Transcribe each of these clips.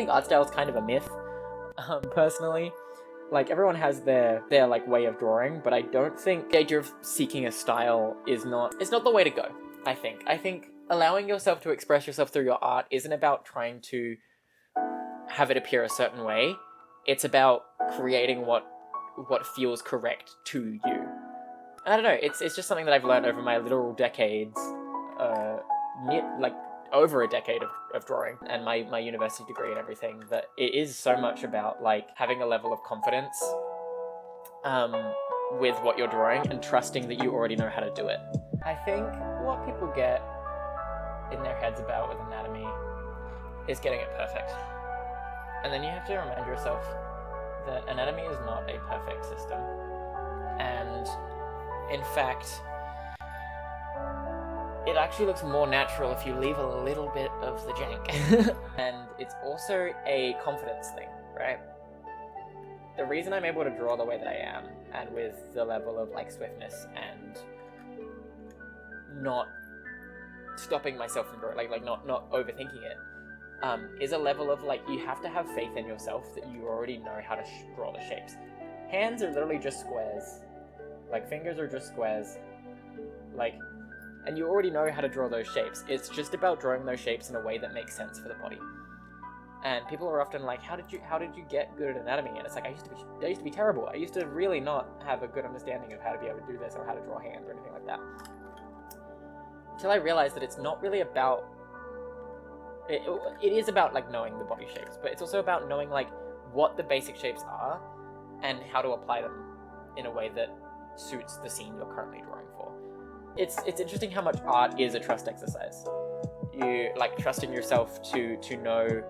think art style is kind of a myth, personally. Like, everyone has their like way of drawing, but I don't think the idea of seeking a style it's not the way to go. I think allowing yourself to express yourself through your art isn't about trying to have it appear a certain way. It's about creating what feels correct to you. I don't know. It's just something that I've learned over my literal decades, over a decade of drawing and my university degree and everything, that it is so much about like having a level of confidence with what you're drawing and trusting that you already know how to do it. I think what people get in their heads about with anatomy is getting it perfect. And then you have to remind yourself that anatomy is not a perfect system. And in fact, it actually looks more natural if you leave a little bit of the jank. And it's also a confidence thing, right? The reason I'm able to draw the way that I am, and with the level of like swiftness and not stopping myself from drawing, like not overthinking it, is a level of like, you have to have faith in yourself that you already know how to draw the shapes. Hands are literally just squares. Like, fingers are just squares. Like, and you already know how to draw those shapes. It's just about drawing those shapes in a way that makes sense for the body. And people are often like, how did you get good at anatomy? And it's like, I used to be terrible. I used to really not have a good understanding of how to be able to do this or how to draw hands or anything like that. Until I realized that it's not really about... It is about like knowing the body shapes, but it's also about knowing like what the basic shapes are and how to apply them in a way that suits the scene you're currently drawing for. It's interesting how much art is a trust exercise. You like trusting yourself to know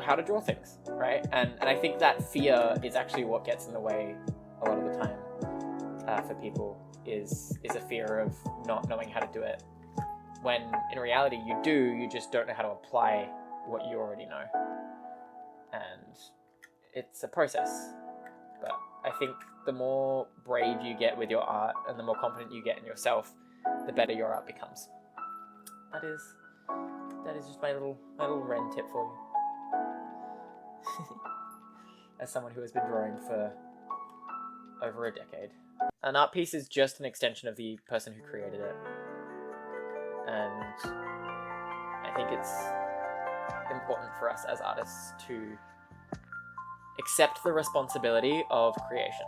how to draw things, right? And I think that fear is actually what gets in the way a lot of the time for people is a fear of not knowing how to do it. When in reality you just don't know how to apply what you already know. And it's a process. But I think the more brave you get with your art and the more confident you get in yourself, the better your art becomes. That is just my little Ren tip for you. As someone who has been drawing for over a decade. An art piece is just an extension of the person who created it. And I think it's important for us as artists to accept the responsibility of creation.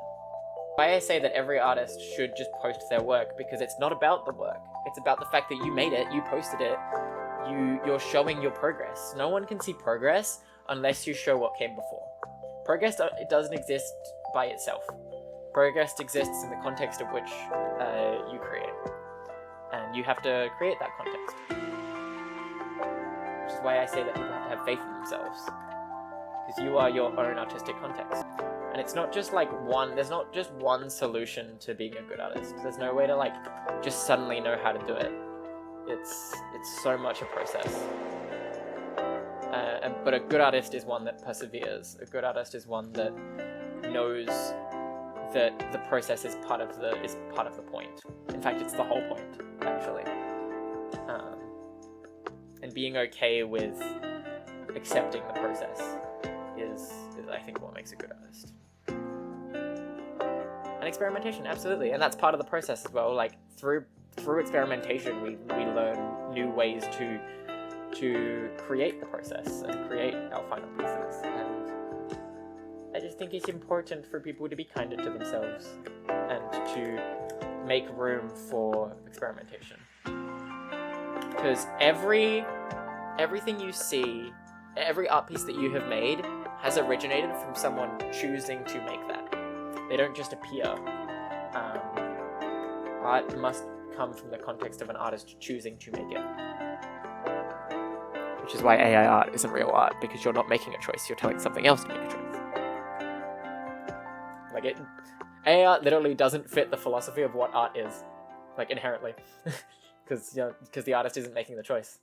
Why I say that every artist should just post their work, because it's not about the work. It's about the fact that you made it, you posted it, you're showing your progress. No one can see progress unless you show what came before. Progress, it doesn't exist by itself. Progress exists in the context of which you create. And you have to create that context. Which is why I say that people have to have faith in themselves. Because you are your own artistic context. And it's not just like there's not just one solution to being a good artist. There's no way to like just suddenly know how to do it. It's so much a process. But a good artist is one that perseveres. A good artist is one that knows that the process is part of the point. In fact, it's the whole point, actually. And being okay with accepting the process is I think what makes a good artist. And experimentation, absolutely, and that's part of the process as well. Like through experimentation, we learn new ways to create the process and create our final pieces. And I just think it's important for people to be kinder to themselves and to make room for experimentation. Because everything you see, every art piece that you have made has originated from someone choosing to make that. They don't just appear. Art must come from the context of an artist choosing to make it. Which is why AI art isn't real art, because you're not making a choice, you're telling something else to make a choice. Like AI art literally doesn't fit the philosophy of what art is, like inherently, because the artist isn't making the choice.